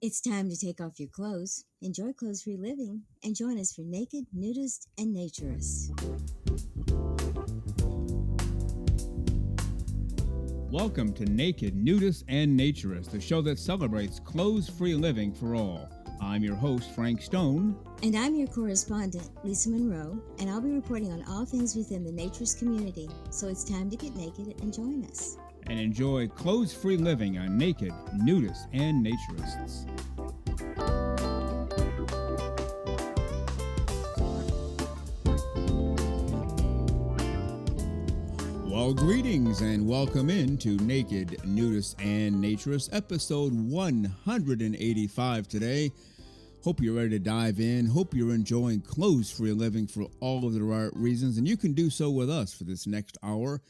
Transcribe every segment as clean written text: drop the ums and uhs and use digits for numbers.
It's time to take off your clothes, enjoy clothes-free living, and join us for Naked, Nudist, and Naturist. Welcome to Naked, Nudist, and Naturist, the show that celebrates clothes-free living for all. I'm your host, Frank Stone. And I'm your correspondent, Lisa Monroe, and I'll be reporting on all things within the Naturist community. So it's time to get naked and join us. And enjoy clothes-free living on Naked, Nudists, and Naturists. Well, greetings and welcome in to Naked, Nudists, and Naturists, episode 185 today. Hope you're ready to dive in. Hope you're enjoying clothes-free living for all of the right reasons, and you can do so with us for this next hour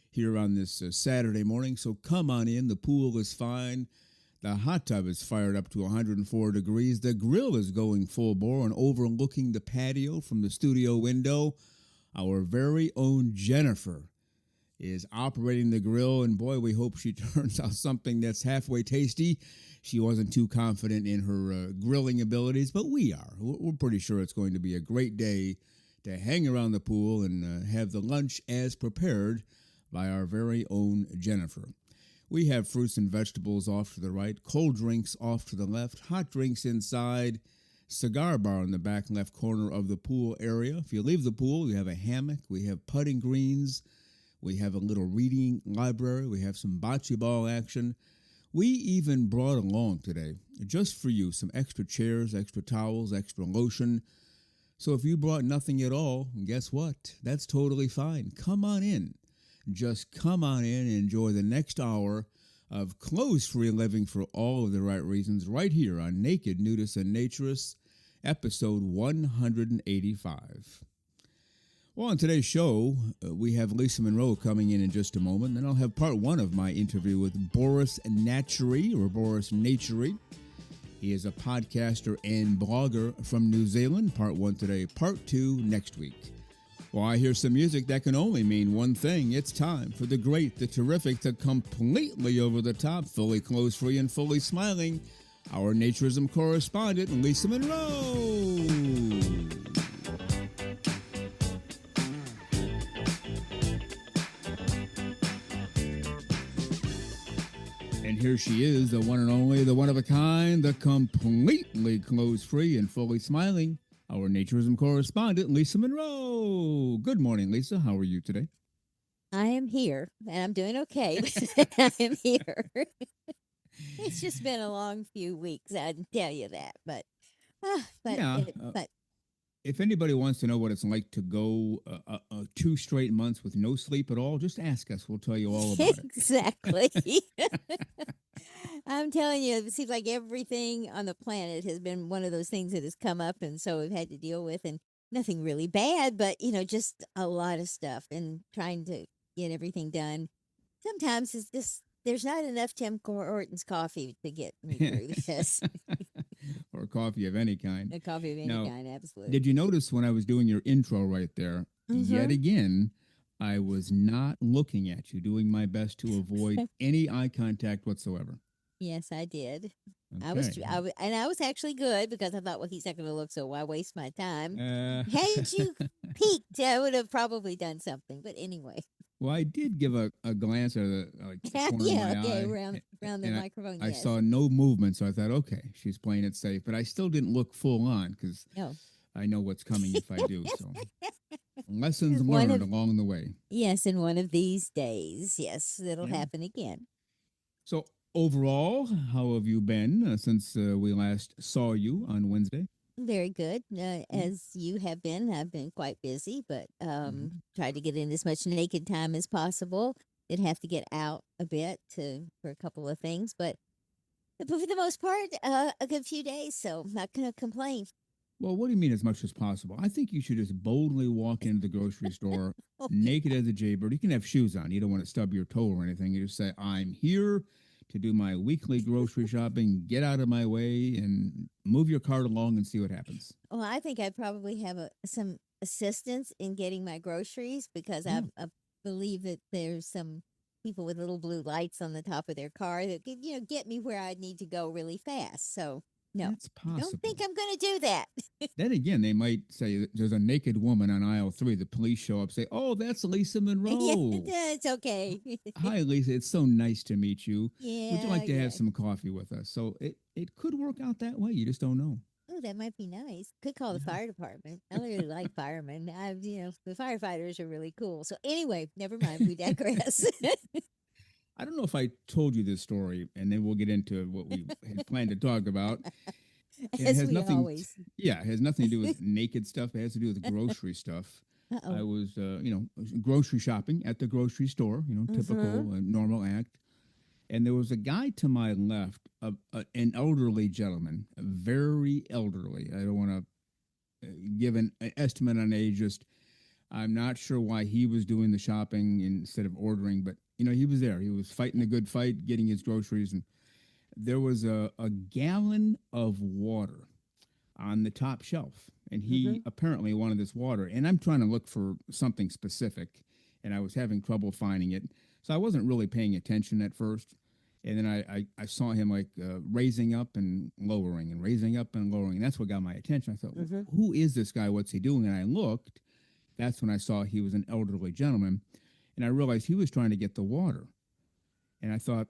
here on this Saturday morning. So come on in. The pool is fine. The hot tub is fired up to 104 degrees. The grill is going full bore and overlooking the patio from the studio window. Our very own Jennifer is operating the grill, and boy, we hope she turns out something that's halfway tasty. She wasn't too confident in her grilling abilities, but we are. We're pretty sure it's going to be a great day to hang around the pool and have the lunch as prepared by our very own Jennifer. We have fruits and vegetables off to the right, cold drinks off to the left, hot drinks inside, cigar bar in the back left corner of the pool area. If you leave the pool, we have a hammock, we have putting greens, we have a little reading library, we have some bocce ball action. We even brought along today, just for you, some extra chairs, extra towels, extra lotion. So if you brought nothing at all, guess what? That's totally fine. Come on in. Just come on in and enjoy the next hour of clothes-free living for all of the right reasons right here on Naked, Nudists, and Naturists, episode 185. Well, on today's show, we have Lisa Monroe coming in just a moment. Then I'll have part one of my interview with Boris Natury, or Boris Natury. He is a podcaster and blogger from New Zealand. Part one today, part two next week. Well, I hear some music that can only mean one thing. It's time for the great, the terrific, the completely over-the-top, fully clothes-free, and fully smiling, our Naturism correspondent, Lisa Monroe. And here she is, the one and only, the one of a kind, the completely clothes-free and fully smiling, our Naturism correspondent, Lisa Monroe. Good morning, Lisa. How are you today? I am here, and I'm doing okay. I am here. It's just been a long few weeks, I can tell you that. But Yeah. If anybody wants to know what it's like to go 2 straight months with no sleep at all, just ask us. We'll tell you all about it. Exactly. I'm telling you, it seems like everything on the planet has been one of those things that has come up, and so we've had to deal with, and nothing really bad, but just a lot of stuff, and trying to get everything done. Sometimes it's just there's not enough Tim Hortons coffee to get me through this. Or coffee of any kind. A coffee of any kind, absolutely. Did you notice when I was doing your intro right there, yet again, I was not looking at you, doing my best to avoid any eye contact whatsoever? Yes, I did. Okay. I was actually good because I thought, well, he's not going to look, so why waste my time? Had you peeked, I would have probably done something. But anyway. Well, I did give a glance at the corner of my eye. around the microphone. I saw no movement, so I thought, okay, she's playing it safe. But I still didn't look full on because I know what's coming if I do. So lessons learned along the way. Yes, in one of these days, yes, it'll happen again. So overall, how have you been since we last saw you on Wednesday? Very good. As you have been, I've been quite busy, but tried to get in as much naked time as possible. Did have to get out a bit for a couple of things, but for the most part, a good few days, so I'm not going to complain. Well, what do you mean as much as possible? I think you should just boldly walk into the grocery store naked as a jaybird. You can have shoes on. You don't want to stub your toe or anything. You just say, I'm here to do my weekly grocery shopping, get out of my way, and move your cart along and see what happens. Well, I think I'd probably have some assistance in getting my groceries because I believe that there's some people with little blue lights on the top of their car that could, get me where I need to go really fast. So no, That's I don't possible. think I'm going to do that. Then again, they might say there's a naked woman on aisle 3. The police show up, say, "Oh, that's Lisa Yeah, Monroe. it's okay. Hi, Lisa. It's so nice to meet you. Would you Yeah, like to have yeah. some coffee with us?" So it could work out that way. You just don't know. Oh, that might be nice. Could call the Yeah. fire department. I really like firemen. The firefighters are really cool. So anyway, never mind. We digress. I don't know if I told you this story, and then we'll get into what we had planned to talk about. It As has we nothing, always. yeah, it has nothing to do with naked stuff. It has to do with grocery stuff. I Uh-oh. was, grocery shopping at the grocery store, typical, normal act. And there was a guy to my left, an elderly gentleman, very elderly. I don't want to give an estimate on age. Just I'm not sure why he was doing the shopping instead of ordering, but he was there. He was fighting a good fight, getting his groceries, and there was a gallon of water on the top shelf, and Mm-hmm. he apparently wanted this water. And I'm trying to look for something specific, and I was having trouble finding it, so I wasn't really paying attention at first. And then I saw him like raising up and lowering and raising up and lowering. And that's what got my attention. I thought, Mm-hmm. who is this guy? What's he doing? And I looked. That's when I saw he was an elderly gentleman. And I realized he was trying to get the water. And I thought,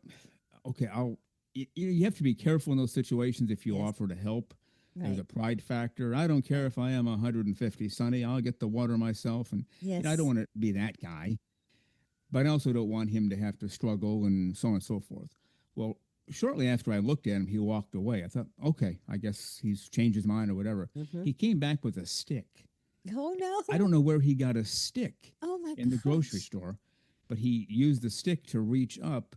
okay, you have to be careful in those situations if you Yes. offer to help. There's Right. a pride factor. I don't care if I am 150, Sonny. I'll get the water myself. And I don't Yes. want to be that guy. But I also don't want him to have to struggle and so on and so forth. Well, shortly after I looked at him, he walked away. I thought, okay, I guess he's changed his mind or whatever. Mm-hmm. He came back with a stick. Oh no. I don't know where he got a stick Oh my in the grocery gosh. store, but he used the stick to reach up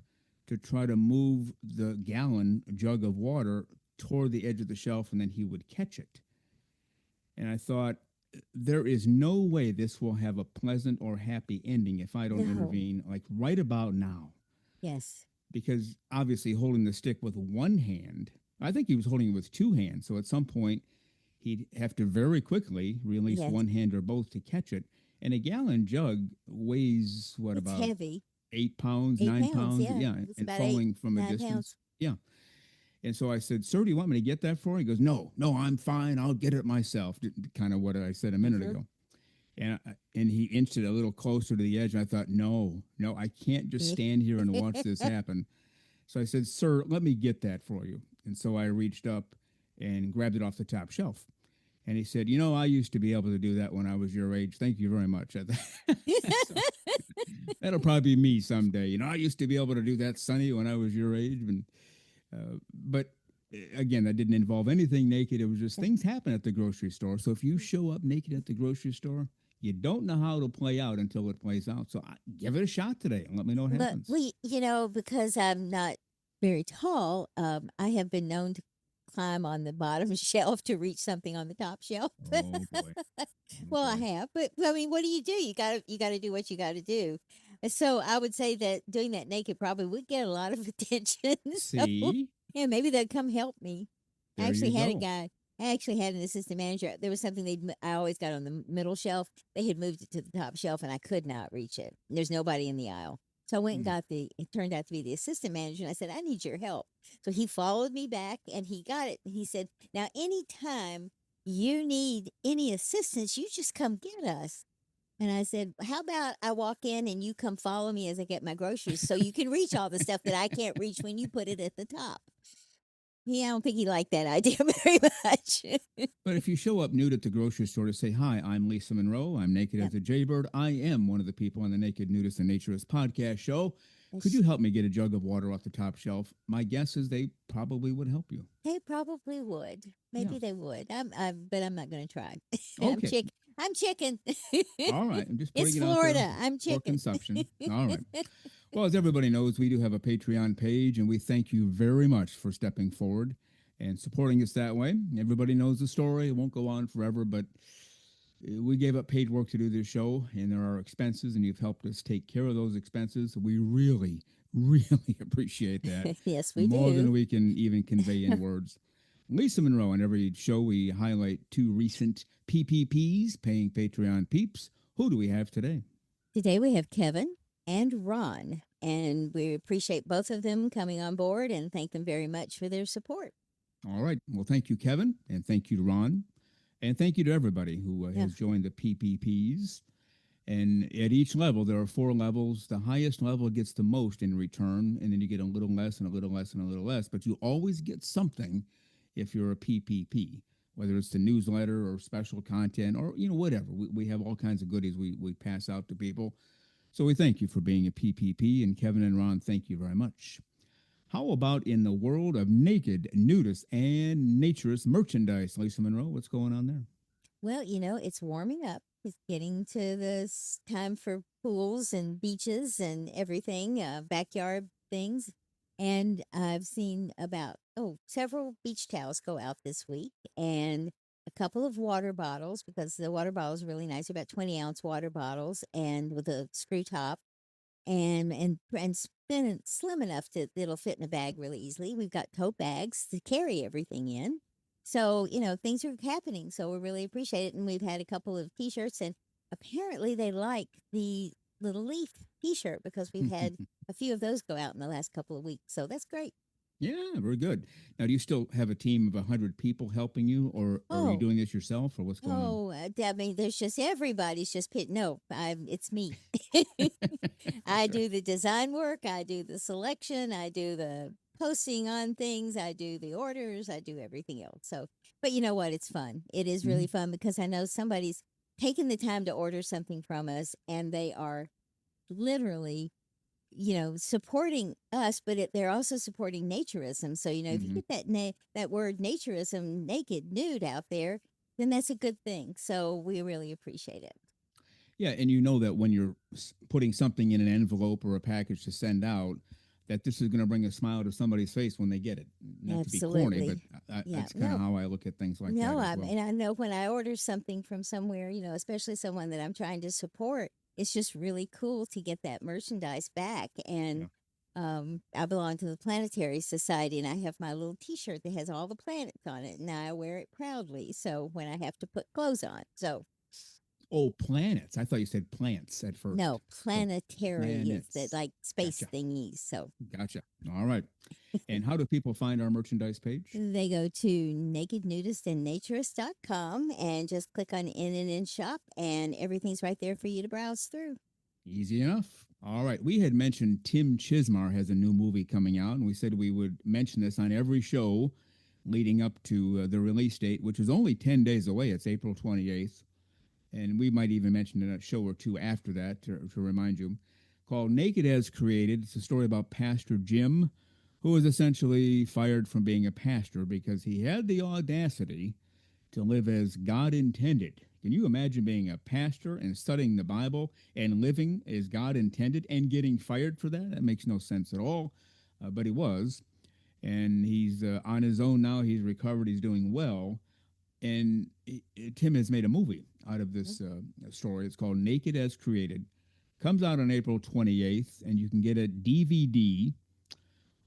to try to move the gallon jug of water toward the edge of the shelf, and then he would catch it. And I thought, there is no way this will have a pleasant or happy ending if I don't No. intervene, like right about now. Yes. Because obviously, holding the stick with one hand, I think he was holding it with two hands. So at some point, he'd have to very quickly release Yes. one hand or both to catch it. And a gallon jug weighs what, It's about heavy. 8 pounds, 8 pounds. 9 pounds? Yeah. Yeah, It's and about falling from a 9 distance. pounds. Yeah. And so I said, "Sir, do you want me to get that for you?" He goes, "No, I'm fine. I'll get it myself." Kind of what I said a minute Mm-hmm. ago. And he inched it a little closer to the edge. And I thought, no, I can't just stand here and watch this happen. So I said, "Sir, let me get that for you." And so I reached up and grabbed it off the top shelf. And he said, "I used to be able to do that when I was your age. Thank you very much." So that'll probably be me someday. I used to be able to do that, Sonny, when I was your age. But again, that didn't involve anything naked. It was just things happen at the grocery store. So if you show up naked at the grocery store, you don't know how it'll play out until it plays out. So give it a shot today and let me know what But happens. because I'm not very tall, I have been known to climb on the bottom shelf to reach something on the top shelf. Oh boy. Well, I boy. have, but I mean, what do? You gotta do what you gotta do. And so I would say that doing that naked probably would get a lot of attention. So See, yeah, maybe they'd come help me. I there you actually had a go. guy. I actually had an assistant manager. There was something I always got on the middle shelf. They had moved it to the top shelf, and I could not reach it. There's nobody in the aisle. So I went and Hmm. got it turned out to be the assistant manager. And I said, "I need your help." So he followed me back and he got it. He said, "Now, anytime you need any assistance, you just come get us." And I said, "How about I walk in and you come follow me as I get my groceries so you can reach all the stuff that I can't reach when you put it at the top?" Yeah, I don't think he liked that idea very much. But if you show up nude at the grocery store to say, "Hi, I'm Lisa Monroe. I'm naked Yep. as a jaybird. I am one of the people on the Naked Nudist and Naturist podcast show. Could That's- you help me get a jug of water off the top shelf?" My guess is they probably would help you. They probably would. Maybe they would. But I'm not going to try. Okay. I'm chicken. All right. I'm just putting It's it out there Florida. I'm for chicken. consumption. All right. Well, as everybody knows, we do have a Patreon page, and we thank you very much for stepping forward and supporting us that way. Everybody knows the story. It won't go on forever, but we gave up paid work to do this show, and there are expenses, and you've helped us take care of those expenses. We really, really appreciate that. Yes, we More do. than we can even convey in words. Lisa Monroe, on every show, we highlight 2 recent PPPs, paying Patreon peeps. Who do we have today? Today we have Kevin and Ron. And we appreciate both of them coming on board and thank them very much for their support. All right. Well, thank you, Kevin, and thank you to Ron, and thank you to everybody who Yeah. has joined the PPPs. And at each level, there are 4 levels. The highest level gets the most in return, and then you get a little less and a little less and a little less. But you always get something if you're a PPP, whether it's the newsletter or special content or whatever. We have all kinds of goodies we pass out to people. So we thank you for being a PPP, and Kevin and Ron, thank you very much. How about in the world of naked, nudist, and naturist merchandise, Lisa Monroe? What's going on there? Well, it's warming up. It's getting to this time for pools and beaches and everything, backyard things. And I've seen about, several beach towels go out this week and a couple of water bottles because the water bottles are really nice. They're about 20-ounce water bottles and with a screw top and slim enough that it'll fit in a bag really easily. We've got tote bags to carry everything in. So, things are happening. So we really appreciate it. And we've had a couple of t-shirts and apparently they like the little leaf t-shirt because we've had a few of those go out in the last couple of weeks. So that's great. Yeah, very good. Now, do you still have a team of 100 people helping you, or are you Oh, doing this yourself, or what's going on? I mean, there's just everybody's just no, it's me. I That's right. do the design work, I do the selection, I do the posting on things, I do the orders, I do everything else. So, but you know what? It's fun. It is Mhm. really fun because I know somebody's taken the time to order something from us and they are literally supporting us, but they're also supporting naturism. So, if you Mhm. get that word naturism, naked, nude out there, then that's a good thing. So we really appreciate it. Yeah, and you know that when you're putting something in an envelope or a package to send out, that this is going to bring a smile to somebody's face when they get it. Not to be corny, but Absolutely. Yeah. that's kind of No, how I look at things like that no, as well. and I know when I order something from somewhere, especially someone that I'm trying to support, it's just really cool to get that merchandise back. Yeah. And I belong to the Planetary Society, and I have my little T-shirt that has all the planets on it, and I wear it proudly. So when I have to put clothes on, so Oh, planets. I thought you said plants at first. no, So planetary is that planets. like space Gotcha. thingies. So Gotcha. All right. And how do people find our merchandise page? they go to nakednudistandnaturist.com and just click on in and in shop, and everything's right there for you to browse through. Easy enough. All right. We had mentioned Tim Chizmar has a new movie coming out, and we said we would mention this on every show leading up to the release date, which is only 10 days away. It's April 28th. And we might even mention it a show or two after that to remind you. Called Naked as Created. It's a story about Pastor Jim, who was essentially fired from being a pastor because he had the audacity to live as God intended. Can you imagine being a pastor and studying the Bible and living as God intended and getting fired for that? That makes no sense at all. But he was. And he's on his own now. He's recovered. He's doing well. And Tim has made a movie out of this story. It's called Naked as Created. Comes out on April 28th, and you can get a DVD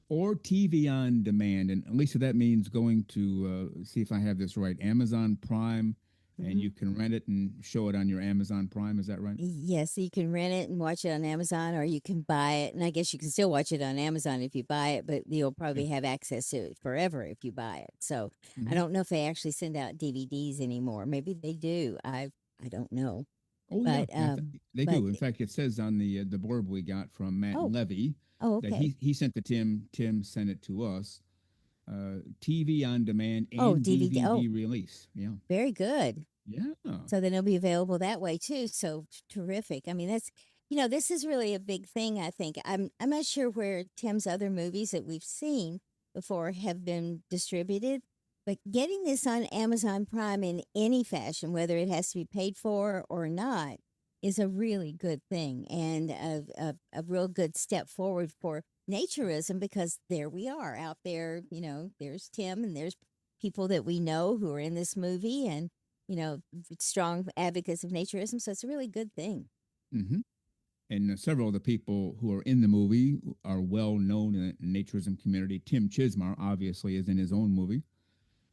or TV on demand. And Lisa, that means going to see if I have this right, Amazon Prime, and Mm-hmm. you can rent it and show it on your Amazon Prime. Is that right? Yes, you can rent it and watch it on Amazon, or you can buy it. And I guess you can still watch it on Amazon if you buy it, but you'll Yeah. probably have access to it forever if you buy it. So I Hmm. don't know if they actually send out DVDs anymore. Maybe they do. I don't know, Oh yeah, but yeah, they but do. In fact, it says on the blurb we got from Matt oh Levy that okay. he sent to Tim. Tim sent it to us. TV on demand Oh, and DVD. Oh, DVD release. Yeah, very good. yeah. So then it'll be available that way too. So terrific. I mean, that's this is really a big thing, I think. I'm not sure where Tim's other movies that we've seen before have been distributed, but getting this on Amazon Prime in any fashion, whether it has to be paid for or not, is a really good thing and a real good step forward for naturism because there we are out there, there's Tim and there's people that we know who are in this movie and strong advocates of naturism. So it's a really good thing. Hmm. And several of the people who are in the movie are well known in the naturism community. Tim Chizmar obviously is in his own movie.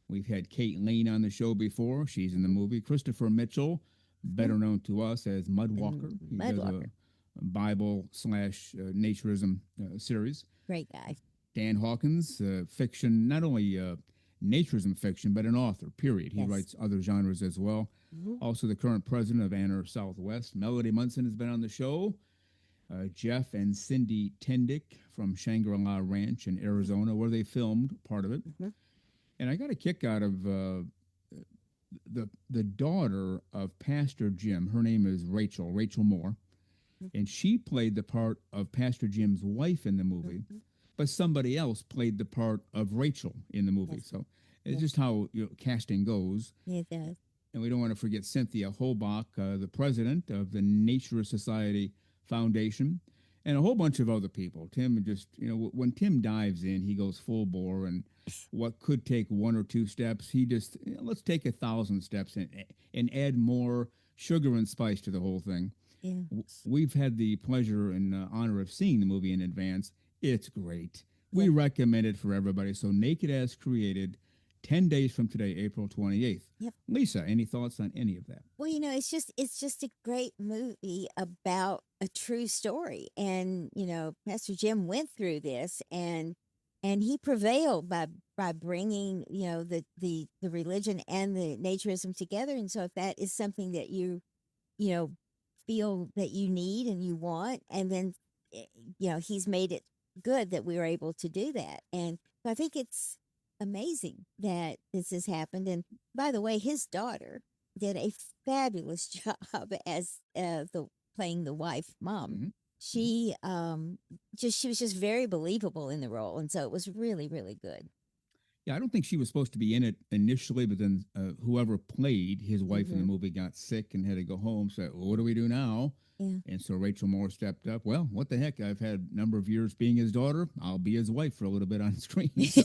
We've had Kate Lane on the show before. She's in the Mhm. movie. Christopher Mitchell, Yeah. better known to us as And Mudwalker. He does Mudwalker. Bible slash naturism series. Great guy. Dan Hawkins, fiction, not only naturism fiction, but an author, period. He Yes. writes other genres as well. Mhm. Also, the current president of Ann Arbor Southwest. Melody Munson has been on the show. Jeff and Cindy Tendick from Shangri-La Ranch in Arizona, where they filmed part of it. Mhm. And I got a kick out of the daughter of Pastor Jim. Her name is Rachel Moore, and she played the part of Pastor Jim's wife in the movie, Mhm. but somebody else played the part of Rachel in the movie. Yes. So it's Yes. just how casting goes. It does. And we don't want to forget Cynthia Holbach, the president of the Naturist Society Foundation, and a whole bunch of other people. Tim just, when Tim dives in, he goes full bore, and what could take one or two steps, he just, let's take 1,000 steps and add more sugar and spice to the whole thing. Yeah. We've had the pleasure and honor of seeing the movie in advance. It's great. We Yeah. recommend it for everybody. So Naked as Created, 10 days from today, April 28th. Yep. Lisa, any thoughts on any of that? Well, it's just a great movie about a true story, and Pastor Jim went through this, and he prevailed by bringing the religion and the naturism together. And so, if that is something that you know feel that you need and you want, and then eh, he's made it good that we were able to do that. And so I think it's amazing that this has happened. And by the way, his daughter did a fabulous job as the playing the wife mom. Mhm. She she was just very believable in the role, and so it was really, really good. Yeah, I don't think she was supposed to be in it initially, but then whoever played his wife in the Mhm. movie got sick and had to go home. So, well, what do we do now? Yeah. And so Rachel Moore stepped up. Well, what the heck? I've had a number of years being his daughter. I'll be his wife for a little bit on screen. So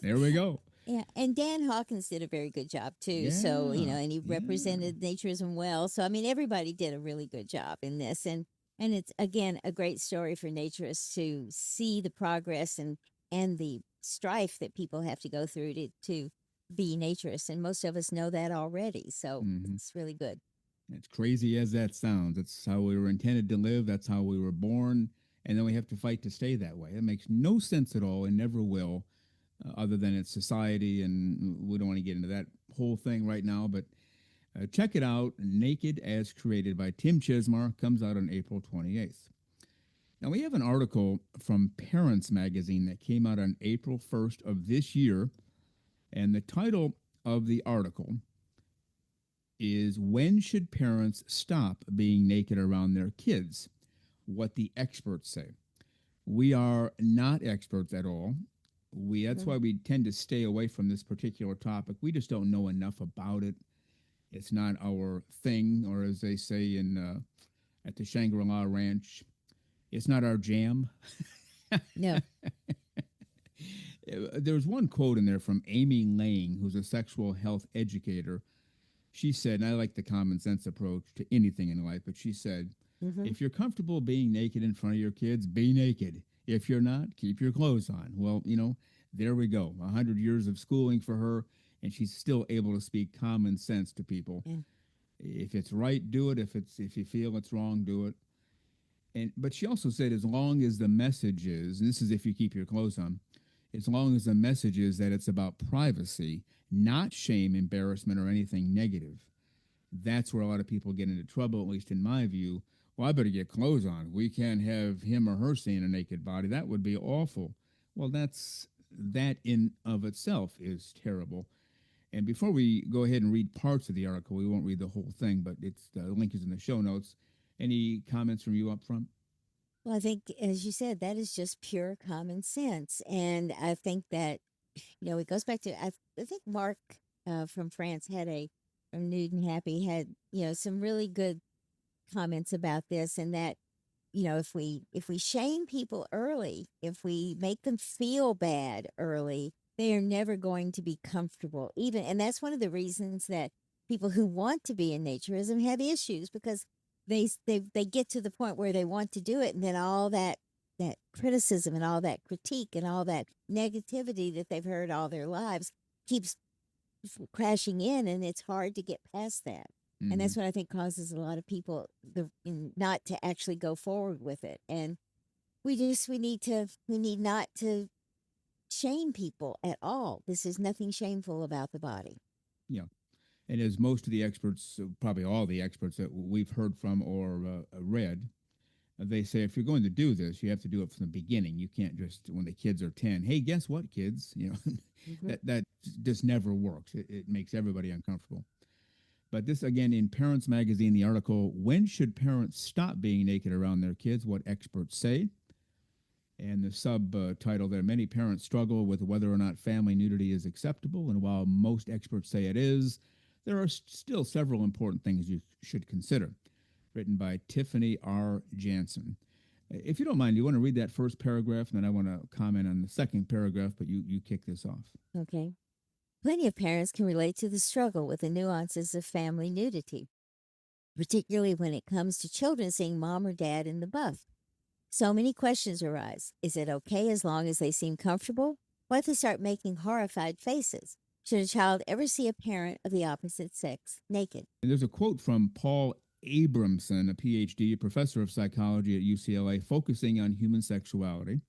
there we go. Yeah, and Dan Hawkins did a very good job too. So, Yeah, and he yeah. represented naturism well. So, I mean, everybody did a really good job in this, and it's again a great story for naturists to see the progress and the strife that people have to go through to be naturists, and most of us know that already. So, Mhm. it's really good. As crazy as that sounds, that's how we were intended to live. That's how we were born. And then we have to fight to stay that way. It makes no sense at all and never will, other than it's society. And we don't want to get into that whole thing right now. But check it out. Naked as Created by Tim Chizmar comes out on April 28th. Now, we have an article from Parents Magazine that came out on April 1st of this year. And the title of the article is When Should Parents Stop Being Naked Around Their Kids? What the experts say. We are not experts at all. That's why we tend to stay away from this particular topic. We just don't know enough about it. It's not our thing, or as they say in at the Shangri-La Ranch, it's not our jam. No. There's one quote in there from Amy Lang, who's a sexual health educator. She said, and I like the common sense approach to anything in life, but she said, Mhm. if you're comfortable being naked in front of your kids, be naked. If you're not, keep your clothes on. Well, there we go. 100 years of schooling for her, and she's still able to speak common sense to people. Yeah. If it's right, do it. If you feel it's wrong, do it. But she also said, as long as the message is, and this is if you keep your clothes on, as long as the message is that it's about privacy, not shame, embarrassment, or anything negative. That's where a lot of people get into trouble, at least in my view. Well, I better get clothes on. We can't have him or her seeing a naked body. That would be awful. Well, that in of itself is terrible. And before we go ahead and read parts of the article, we won't read the whole thing, but the link is in the show notes. Any comments from you up front? Well, I think, as you said, that is just pure common sense. And I think that, it goes back to, I think Mark from France from Nude and Happy had, some really good comments about this, and that, if we shame people early, if we make them feel bad early, they are never going to be comfortable. And that's one of the reasons that people who want to be in naturism have issues, because they get to the point where they want to do it, and then all that criticism and all that critique and all that negativity that they've heard all their lives keeps crashing in, and it's hard to get past that. And Hmm. that's what I think causes a lot of people not to actually go forward with it. And we need not to shame people at all. This is nothing shameful about the body. Yeah. And as most of the experts, probably all the experts that we've heard from or read, they say if you're going to do this, you have to do it from the beginning. You can't just when the kids are 10. Hey, guess what, kids? Hmm. That just never works. It makes everybody uncomfortable. But this again in Parents Magazine, the article "When Should Parents Stop Being Naked Around Their Kids? What Experts Say." And the subtitle there: Many parents struggle with whether or not family nudity is acceptable, and while most experts say it is, there are still several important things you should consider. Written by Tiffany R. Jansen. If you don't mind, you want to read that first paragraph, and then I want to comment on the second paragraph, but you kick this off. Okay. Plenty of parents can relate to the struggle with the nuances of family nudity, particularly when it comes to children seeing mom or dad in the buff. So many questions arise. Is it okay as long as they seem comfortable? What if they start making horrified faces? Should a child ever see a parent of the opposite sex naked? And there's a quote from Paul Abramson, a PhD, a professor of psychology at UCLA, focusing on human sexuality.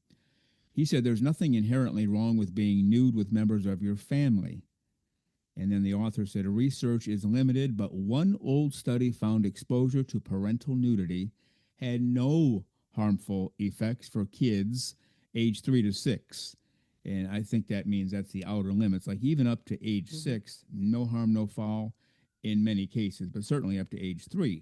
He said, "There's nothing inherently wrong with being nude with members of your family." And then the author said, research is limited, but one old study found exposure to parental nudity had no harmful effects for kids age 3 to 6. And I think that means that's the outer limits. Like even up to age Mm-hmm. 6, no harm, no foul in many cases, but certainly up to age 3.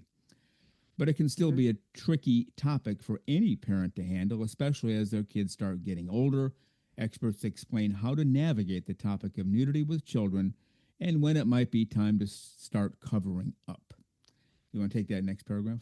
But it can still Mm-hmm. be a tricky topic for any parent to handle, especially as their kids start getting older. Experts explain how to navigate the topic of nudity with children and when it might be time to start covering up. You want to take that next paragraph?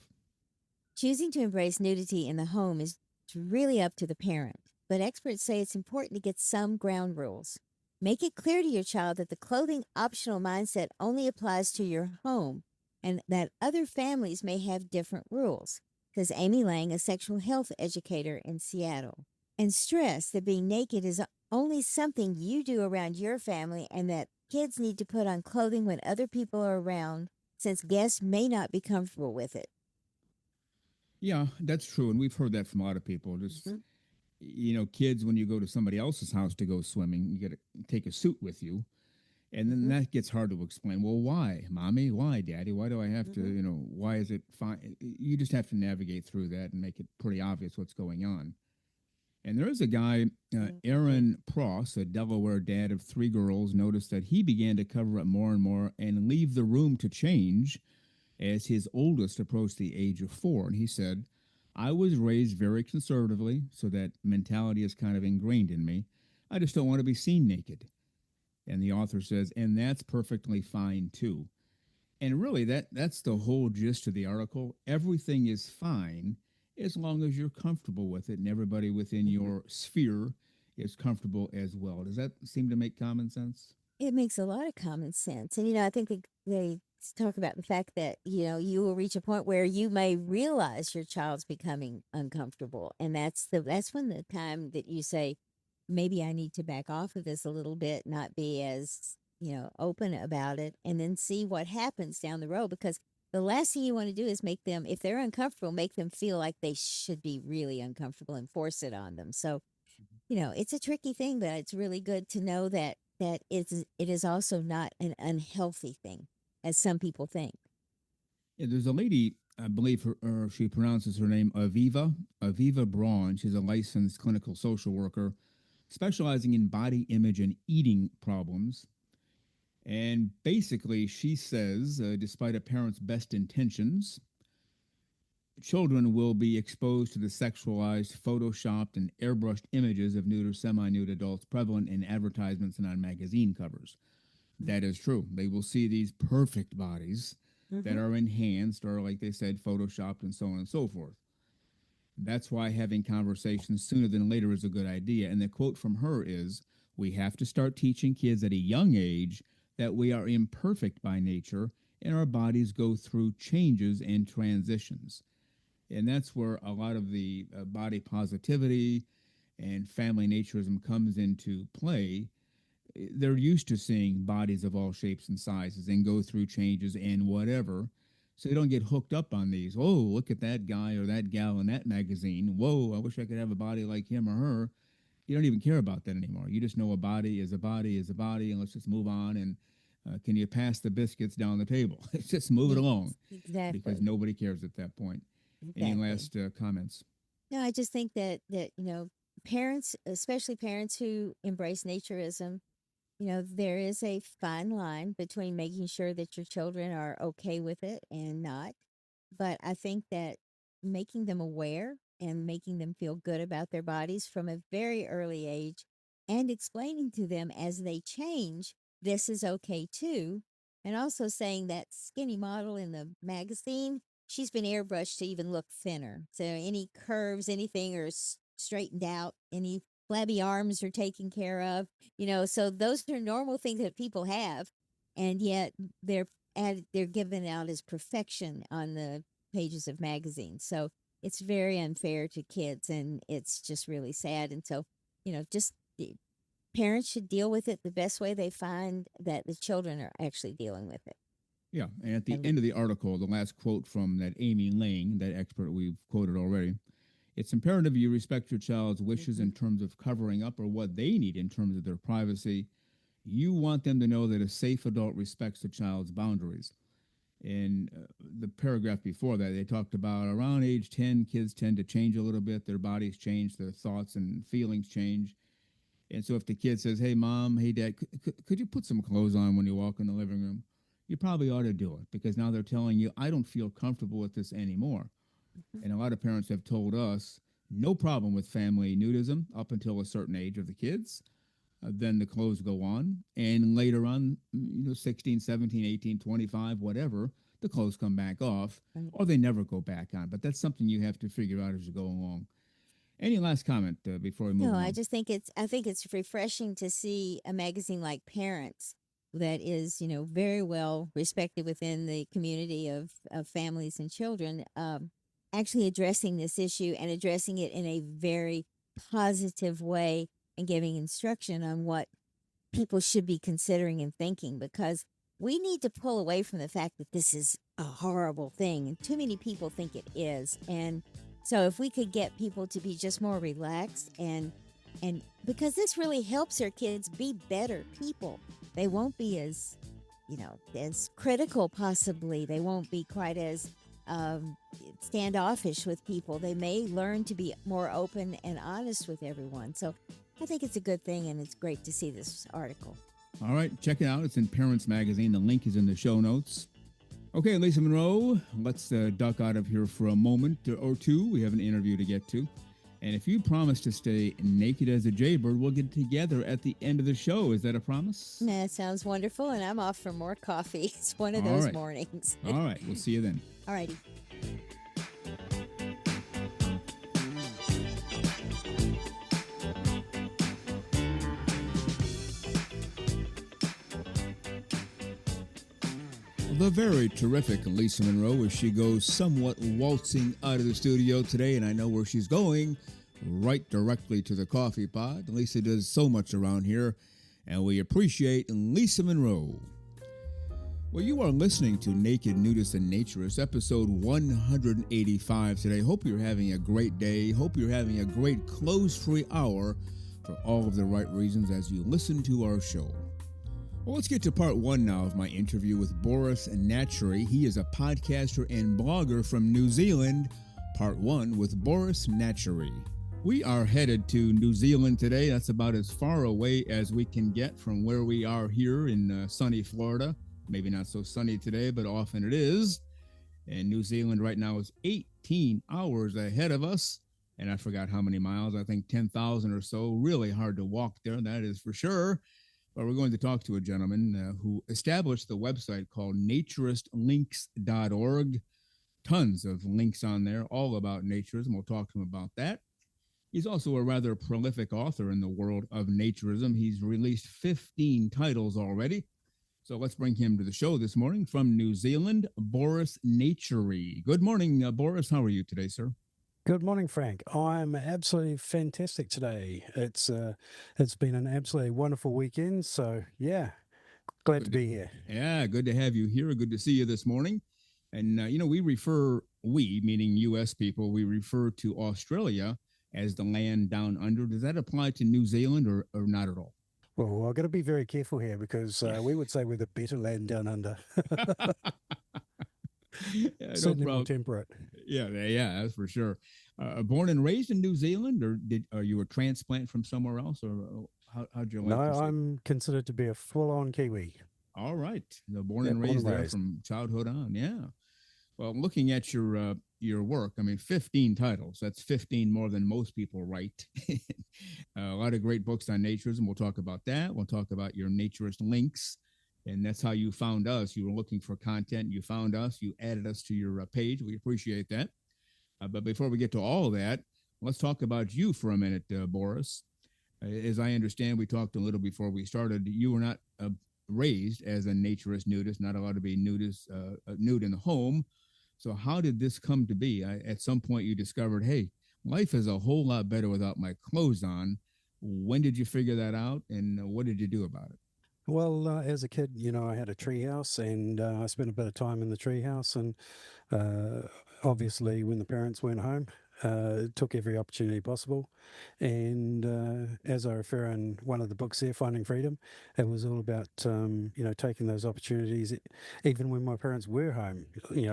Choosing to embrace nudity in the home is really up to the parent, but experts say it's important to get some ground rules. Make it clear to your child that the clothing optional mindset only applies to your home and that other families may have different rules, says Amy Lang, a sexual health educator in Seattle. And stress that being naked is only something you do around your family and that kids need to put on clothing when other people are around since guests may not be comfortable with it. Yeah, that's true. And we've heard that from a lot of people. Just, Mhm. kids, when you go to somebody else's house to go swimming, you got to take a suit with you. And then Mhm. that gets hard to explain. Well, why, mommy? Why, daddy? Why do I have to, Mhm. why is it fine? You just have to navigate through that and make it pretty obvious what's going on. And there is a guy, Okay. Aaron Pross, a Delaware dad of 3 girls, noticed that he began to cover up more and more and leave the room to change as his oldest approached the age of 4. And he said, I was raised very conservatively, so that mentality is kind of ingrained in me. I just don't want to be seen naked. And the author says, and that's perfectly fine too. And really, that's the Mhm. whole gist of the article. Everything is fine as long as you're comfortable with it, and everybody within Mhm. your sphere is comfortable as well. Does that seem to make common sense? It makes a lot of common sense. And, I think they talk about the fact that, you will reach a point where you may realize your child's becoming uncomfortable. And that's when the time that you say, maybe I need to back off of this a little bit, not be as, open about it, and then see what happens down the road. Because the last thing you want to do is make them, if they're uncomfortable, make them feel like they should be really uncomfortable and force it on them. So, it's a tricky thing, but it's really good to know that it is also not an unhealthy thing, as some people think. Yeah, there's a lady, I believe she pronounces her name Aviva Braun. She's a licensed clinical social worker specializing in body image and eating problems. And basically, she says, despite a parent's best intentions, children will be exposed to the sexualized, photoshopped, and airbrushed images of nude or semi nude adults prevalent in advertisements and on magazine covers. That is true. They will see these perfect bodies that Mm-hmm. are enhanced or, like they said, photoshopped and so on and so forth. That's why having conversations sooner than later is a good idea. And the quote from her is, we have to start teaching kids at a young age that we are imperfect by nature and our bodies go through changes and transitions. And that's where a lot of the body positivity and family naturism comes into play. they're used to seeing bodies of all shapes and sizes and go through changes and whatever. So they don't get hooked up on these. Oh, look at that guy or that gal in that magazine. Whoa, I wish I could have a body like him or her. You don't even care about that anymore. You just know a body is a body is a body, and let's just move on. And can you pass the biscuits down the table? Just move it Yes, along because exactly. nobody cares at that point. Any Exactly. last comments? No, I just think that parents, especially parents who embrace naturism, there is a fine line between making sure that your children are okay with it and not. But I think that making them aware and making them feel good about their bodies from a very early age and explaining to them as they change, this is okay too. And also saying that skinny model in the magazine, she's been airbrushed to even look thinner. So any curves, anything are straightened out, any flabby arms are taken care of, so those are normal things that people have. And yet they're they're given out as perfection on the pages of magazines. So it's very unfair to kids and it's just really sad. And so, just the parents should deal with it the best way they find that the children are actually dealing with it. Yeah, and at the And end of the article, the last quote from that Amy Lang, that expert we've quoted already, it's imperative you respect your child's wishes in Mhm. terms of covering up or what they need in terms of their privacy. You want them to know that a safe adult respects the child's boundaries. In the paragraph before that, they talked about around age 10, kids tend to change a little bit. Their bodies change, their thoughts and feelings change. And so if the kid says, hey, mom, hey, dad, could you put some clothes on when you walk in the living room? You probably ought to do it because now they're telling you, I don't feel comfortable with this anymore. Mhm. And a lot of parents have told us, no problem with family nudism up until a certain age of the kids. Then the clothes go on. And later on, 16, 17, 18, 25, whatever, the clothes come back off Right. or they never go back on. But that's something you have to figure out as you go along. Any last comment before we move No, I along? just think it's refreshing to see a magazine like Parents that is, very well respected within the community of families and children, actually addressing this issue and addressing it in a very positive way and giving instruction on what people should be considering and thinking, because we need to pull away from the fact that this is a horrible thing and too many people think it is. And so if we could get people to be just more relaxed and because this really helps our kids be better people, they won't be as critical. Possibly they won't be quite as um, standoffish with people. They may learn to be more open and honest with everyone. So I think it's a good thing, and it's great to see this article. All right, check it out. It's in Parents Magazine. The link is in the show notes. Okay, Lisa Monroe, let's duck out of here for a moment or two. We have an interview to get to. And if you promise to stay naked as a jaybird, we'll get together at the end of the show. Is that a promise? That sounds wonderful, and I'm off for more coffee. It's one of All those right. mornings. All right. We'll see you then. All righty. The very terrific Lisa Monroe as she goes somewhat waltzing out of the studio today, and I know where she's going, right directly to the coffee pot. Lisa does so much around here, and we appreciate Lisa Monroe. Well, you are listening to Naked Nudists and Naturists, episode 185 today. Hope you're having a great day. Hope you're having a great clothes-free hour for all of the right reasons as you listen to our show. Well, let's get to part one now of my interview with Boris Natury. He is a podcaster and blogger from New Zealand. Part one with Boris Natury. We are headed to New Zealand today. That's about as far away as we can get from where we are here in sunny Florida. Maybe not so sunny today, but often it is. And New Zealand right now is 18 hours ahead of us. And I forgot how many miles. I think 10,000 or so. Really hard to walk there, that is for sure. But we're going to talk to a gentleman who established the website called naturistlinks.org. Tons of links on there, all about naturism. We'll talk to him about that. He's also a rather prolific author in the world of naturism. He's released 15 titles already. So let's bring him to the show this morning from New Zealand, Boris Natury. Good morning, Boris. How are you today, sir? Good morning, Frank. I'm absolutely fantastic today. It's been an absolutely wonderful weekend. So yeah, glad to Good. To, be here. yeah, good to have you here. Good to see you this morning. And we, meaning U.S. people, we refer to Australia as the land down under. Does that apply to New Zealand or not at all? Well, I've got to be very careful here because Yeah. we would say we're the better land down under. Yeah, no Certainly more problem. temperate. Yeah, that's for sure. Born and raised in New Zealand, or are you a transplant from somewhere else, or how'd your No, life proceed? I'm considered to be a full-on Kiwi. All right, born Yeah, and born raised and there raised. from childhood on. Yeah. Well, looking at your work, I mean, 15 titles. That's 15 more than most people write. A lot of great books on naturism. We'll talk about that. We'll talk about your naturist links, and that's how you found us. You were looking for content. You found us. You added us to your page. We appreciate that. But before we get to all of that, let's talk about you for a minute, Boris. As I understand, we talked a little before we started. You were not raised as a naturist nudist, not allowed to be nude in the home. So how did this come to be? At some point, you discovered, hey, life is a whole lot better without my clothes on. When did you figure that out, and what did you do about it? Well, as a kid, I had a treehouse, and I spent a bit of time in the treehouse, and obviously, when the parents weren't home, took every opportunity possible. And as I refer in one of the books there, Finding Freedom, it was all about, taking those opportunities, even when my parents were home,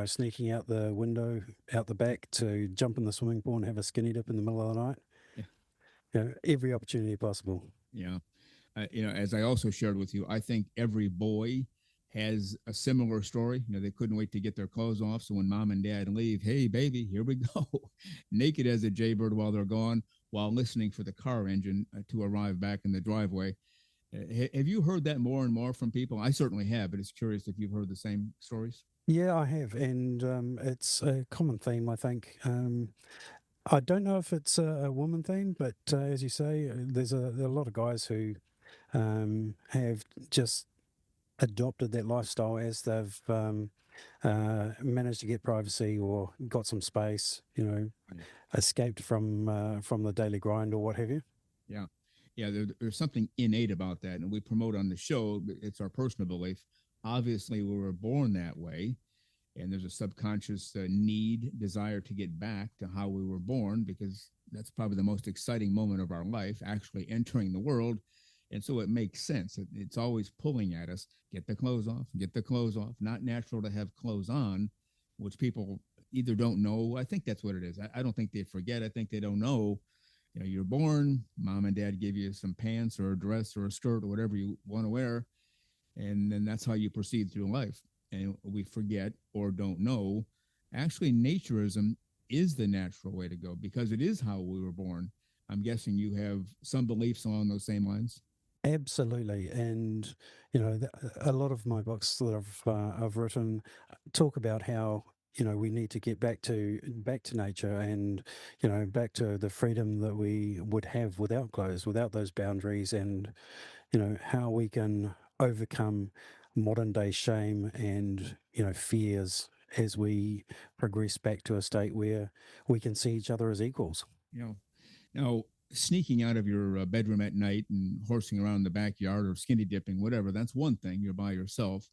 sneaking out the window, out the back to jump in the swimming pool and have a skinny dip in the middle of the night. Yeah, Every opportunity possible. yeah. As I also shared with you, I think every boy has a similar story. They couldn't wait to get their clothes off. So when mom and dad leave, hey, baby, here we go, naked as a jaybird while they're gone, while listening for the car engine to arrive back in the driveway. Have you heard that more and more from people? I certainly have, but it's curious if you've heard the same stories. Yeah, I have, and it's a common theme, I think. I don't know if it's a woman thing, but as you say, there are a lot of guys who have just adopted that lifestyle as they've managed to get privacy or got some space, Yeah. escaped from the daily grind or what have you. Yeah. Yeah. There's something innate about that. And we promote on the show, it's our personal belief. Obviously, we were born that way. And there's a subconscious need, desire to get back to how we were born, because that's probably the most exciting moment of our life, actually entering the world. And so it makes sense. It's always pulling at us, get the clothes off, get the clothes off. Not natural to have clothes on, which people either don't know. I think that's what it is. I don't think they forget. I think they don't know. You're born, mom and dad give you some pants or a dress or a skirt or whatever you want to wear, and then that's how you proceed through life. And we forget or don't know, actually, naturism is the natural way to go because it is how we were born. I'm guessing you have some beliefs along those same lines. Absolutely, and a lot of my books that I've written talk about how we need to get back to nature, and back to the freedom that we would have without clothes, without those boundaries, and how we can overcome modern day shame and fears as we progress back to a state where we can see each other as equals. You know, now sneaking out of your bedroom at night and horsing around in the backyard or skinny dipping, whatever, that's one thing. You're by yourself.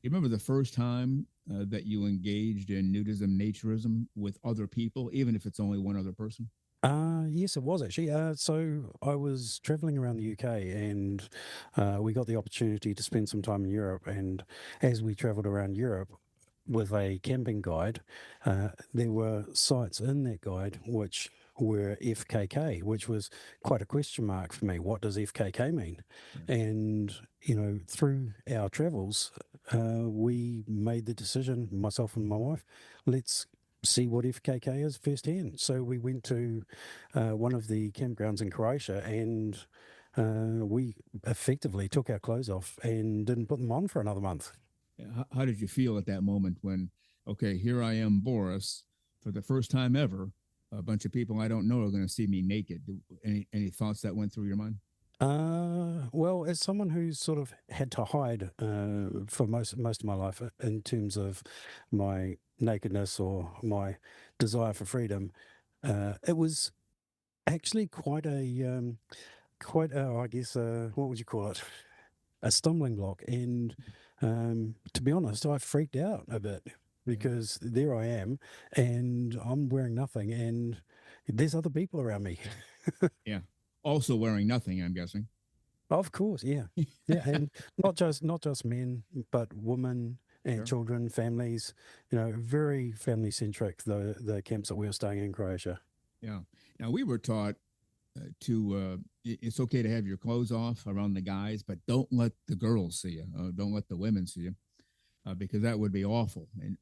You remember the first time that you engaged in nudism, naturism with other people, even if it's only one other person? Yes, it was actually. So I was traveling around the UK, and we got the opportunity to spend some time in Europe. And as we traveled around Europe with a camping guide, there were sites in that guide which were FKK, which was quite a question mark for me. What does FKK mean? Yeah. And, through our travels, we made the decision, myself and my wife, let's see what FKK is firsthand. So we went to one of the campgrounds in Croatia, and we effectively took our clothes off and didn't put them on for another month. How did you feel at that moment when, okay, here I am, Boris, for the first time ever, a bunch of people I don't know are going to see me naked? Any thoughts that went through your mind? Well, as someone who's sort of had to hide for most of my life in terms of my nakedness or my desire for freedom, It was actually quite a, I guess, what would you call it? A stumbling block. And to be honest, I freaked out a bit Yeah. because there I am and I'm wearing nothing and there's other people around me. Yeah. Also wearing nothing, I'm guessing. Of course, yeah. Yeah, and not just men, but women and Sure. children, families, very family centric, the camps that we were staying in Croatia. Yeah. Now we were taught it's okay to have your clothes off around the guys, but don't let the girls see you. Don't let the women see you, because that would be awful. And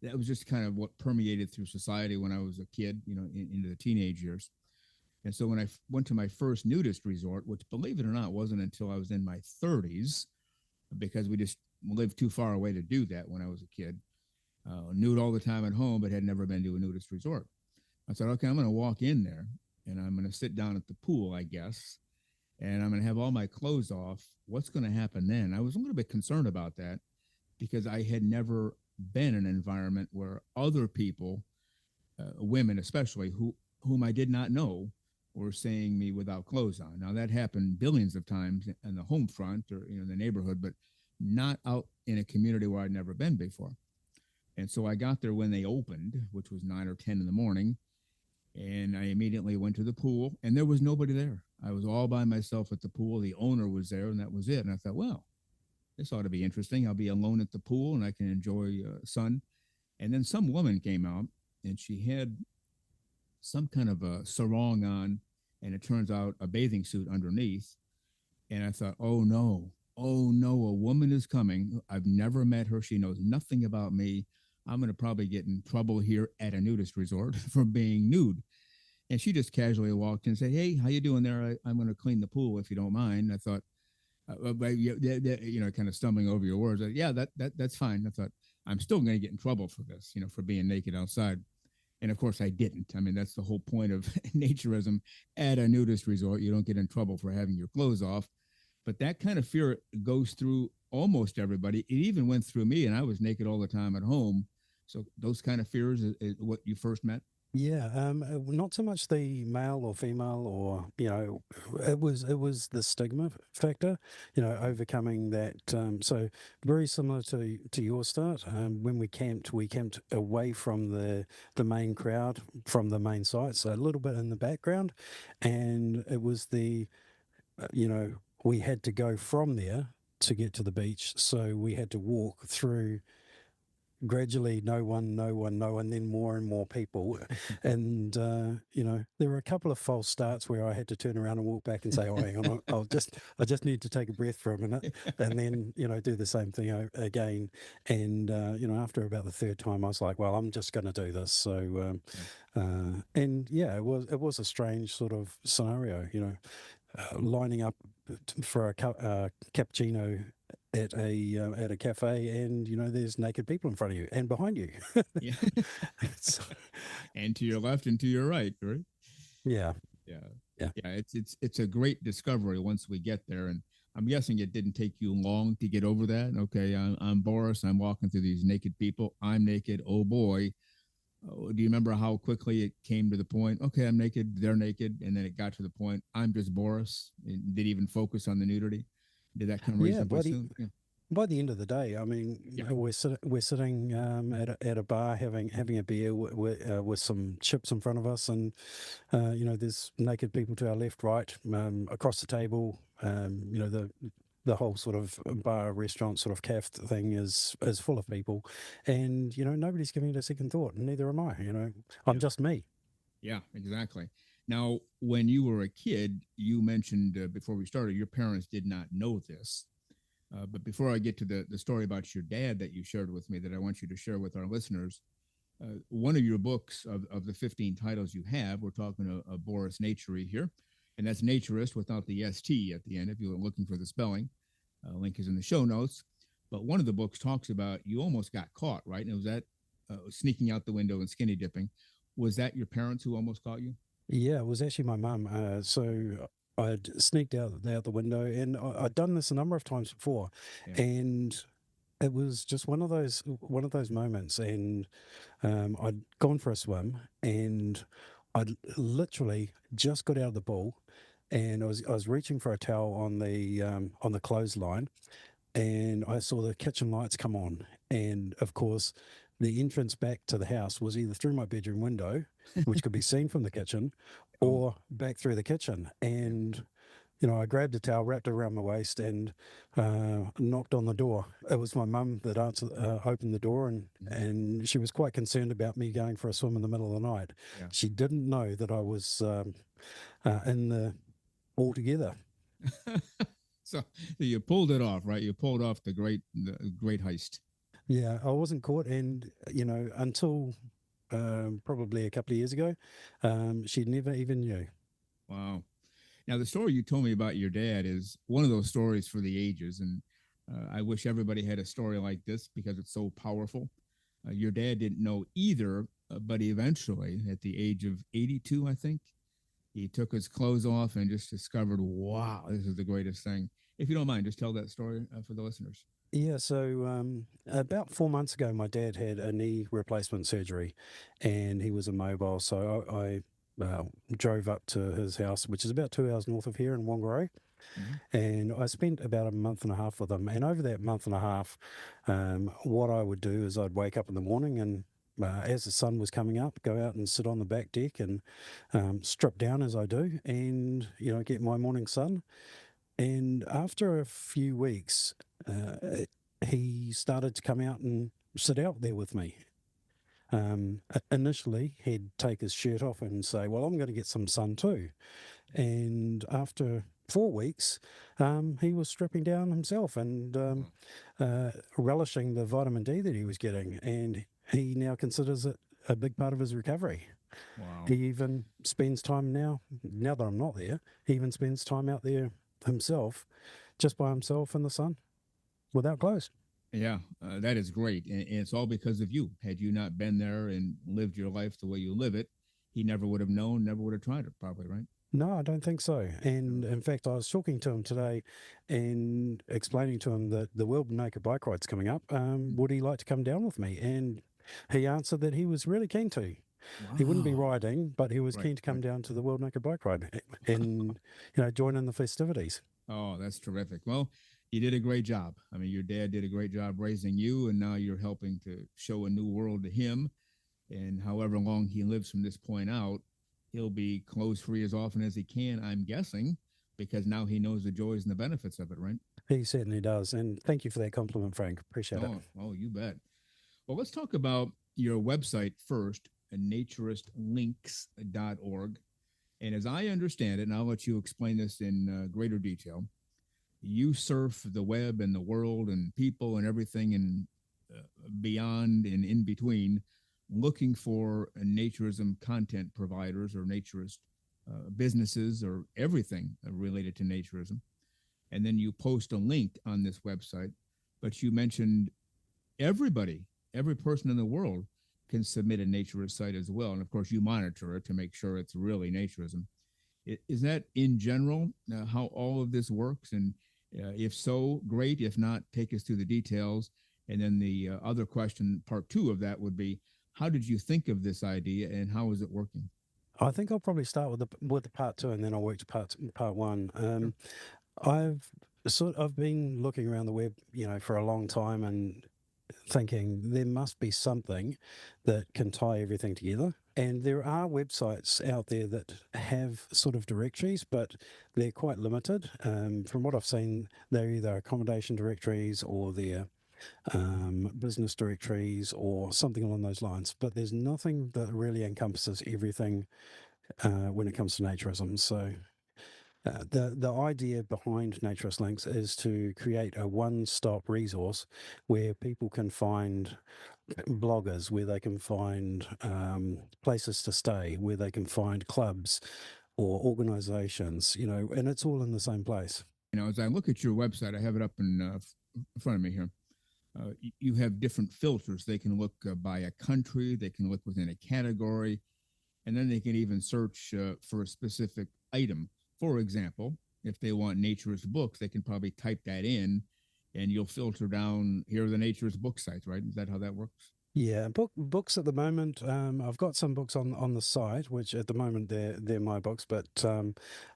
that was just kind of what permeated through society when I was a kid, into the teenage years. And so when I went to my first nudist resort, which, believe it or not, wasn't until I was in my 30s, because we just lived too far away to do that when I was a kid. Nude all the time at home, but had never been to a nudist resort. I said, okay, I'm going to walk in there and I'm going to sit down at the pool, I guess, and I'm going to have all my clothes off. What's going to happen then? I was a little bit concerned about that because I had never been in an environment where other people, women especially, whom I did not know, were seeing me without clothes on. Now that happened billions of times in the home front or the neighborhood, but not out in a community where I'd never been before. And so I got there when they opened, which was 9 or 10 in the morning, and I immediately went to the pool, and there was nobody there. I was all by myself at the pool. The owner was there, and that was it. And I thought, well, this ought to be interesting. I'll be alone at the pool, and I can enjoy sun. And then some woman came out, and she had some kind of a sarong on, and it turns out a bathing suit underneath. And I thought, oh no, a woman is coming. I've never met her. She knows nothing about me. I'm going to probably get in trouble here at a nudist resort for being nude. And she just casually walked in and said, hey, how you doing there? I'm going to clean the pool if you don't mind. I thought, kind of stumbling over your words. Yeah, that's fine. I thought, I'm still going to get in trouble for this, for being naked outside. And of course, I didn't. I mean, that's the whole point of naturism at a nudist resort. You don't get in trouble for having your clothes off. But that kind of fear goes through almost everybody. It even went through me, and I was naked all the time at home. So those kind of fears is what you first met. Yeah, not so much the male or female, or it was the stigma factor, overcoming that. So very similar to your start. When we camped away from the main crowd, from the main site, so a little bit in the background, and it was we had to go from there to get to the beach, so we had to walk through gradually no one, then more and more people. And, there were a couple of false starts where I had to turn around and walk back and say, oh, hang on, I just need to take a breath for a minute, and then, do the same thing again. And, after about the third time, I was like, well, I'm just going to do this. So, and yeah, it was a strange sort of scenario, lining up for a cappuccino at a cafe, and there's naked people in front of you and behind you. Yeah. So, And to your left and to your right, right? yeah, Yeah. yeah, Yeah. It's a great discovery once we get there. And I'm guessing it didn't take you long to get over that. Okay, I'm Boris. I'm walking through these naked people. I'm naked. Oh boy. Oh, do you remember how quickly it came to the point? Okay, I'm naked. They're naked, and then it got to the point. I'm just Boris. It didn't even focus on the nudity. Did that come yeah. reasonably soon? Yeah. By the end of the day, I mean, Yeah. we're sitting at a bar having a beer with some chips in front of us, and there's naked people to our left, right, across the table. The whole sort of bar, restaurant, sort of cafe thing is full of people, and nobody's giving it a second thought, and neither am I. I'm Yeah. just me. Yeah, exactly. Now, when you were a kid, you mentioned before we started, your parents did not know this. But before I get to the story about your dad that you shared with me, that I want you to share with our listeners, one of your books of the 15 titles you have, we're talking of Boris Natury here, and that's Naturist without the ST at the end if you were looking for the spelling. Link is in the show notes. But one of the books talks about you almost got caught, right? And it was that sneaking out the window and skinny dipping. Was that your parents who almost caught you? Yeah, it was actually my mum. So I'd sneaked out the window, and I'd done this a number of times before, Yeah. and it was just one of those moments. And I'd gone for a swim, and literally just got out of the pool, and I was reaching for a towel on the clothesline, and I saw the kitchen lights come on, and of course, the entrance back to the house was either through my bedroom window, which could be seen from the kitchen, Oh, or back through the kitchen. yeah. And I grabbed a towel, wrapped it around my waist, and knocked on the door. It was my mum that opened the door, and Mhm. and she was quite concerned about me going for a swim in the middle of the night. Yeah. She didn't know that I was in the altogether. So you pulled it off, right? You pulled off the great heist. Yeah, I wasn't caught, and until probably a couple of years ago, she never even knew. Wow. Now, the story you told me about your dad is one of those stories for the ages, and I wish everybody had a story like this because it's so powerful. Your dad didn't know either, but eventually, at the age of 82, I think, he took his clothes off and just discovered, wow, this is the greatest thing. If you don't mind, just tell that story for the listeners. Yeah, so about 4 months ago, my dad had a knee replacement surgery, and he was immobile. So I drove up to his house, which is about 2 hours north of here in Whangarei, Mhm. and I spent about a month and a half with him. And over that month and a half, what I would do is I'd wake up in the morning and as the sun was coming up, go out and sit on the back deck and strip down as I do, and get my morning sun. And after a few weeks, he started to come out and sit out there with me. Initially, he'd take his shirt off and say, "Well, I'm going to get some sun too." And after 4 weeks, he was stripping down himself and Wow. relishing the vitamin D that he was getting. And he now considers it a big part of his recovery. Wow. He even spends time now that I'm not there, he even spends time out there himself, just by himself in the sun without clothes. Yeah, that is great. And it's all because of you. Had you not been there and lived your life the way you live it, he never would have known, never would have tried it, probably, right? No, I don't think so. No. And in fact, I was talking to him today and explaining to him that the World Naked Bike Ride's coming up. Would he like to come down with me? And he answered that he was really keen to. He wouldn't be Wow. riding, but he was Right, keen to come right. down to the World Naked Bike Ride and join in the festivities. Oh, that's terrific. Well, you did a great job. I mean, your dad did a great job raising you, and now you're helping to show a new world to him. And however long he lives from this point out, he'll be clothes free as often as he can, I'm guessing, because now he knows the joys and the benefits of it, right? He certainly does. And thank you for that compliment, Frank. Appreciate it. Oh, you bet. Well, let's talk about your website first, naturistlinks.org. And as I understand it, and I'll let you explain this in greater detail, you surf the web and the world and people and everything and beyond and in between looking for naturism content providers or naturist businesses or everything related to naturism. And then you post a link on this website. But you mentioned everybody, every person in the world can submit a naturist site as well. And of course, you monitor it to make sure it's really naturism. Is that in general how all of this works? And if so, great. If not, take us through the details. And then the other question, part two of that would be, how did you think of this idea and how is it working? I think I'll probably start with the part two, and then I'll work to part one. Sure. I've I've been looking around the web, for a long time, and thinking there must be something that can tie everything together. And there are websites out there that have sort of directories, but they're quite limited. From what I've seen, they're either accommodation directories or they're business directories or something along those lines. But there's nothing that really encompasses everything when it comes to naturism. So the idea behind Naturist Links is to create a one-stop resource where people can find bloggers, where they can find places to stay, where they can find clubs or organizations, and it's all in the same place. As I look at your website, I have it up in front of me here. You have different filters. They can look by a country, they can look within a category, and then they can even search for a specific item. For example, if they want naturist books, they can probably type that in and you'll filter down, here are the naturist book sites, right? Is that how that works? Yeah, books at the moment. I've got some books on the site, which at the moment they're my books, but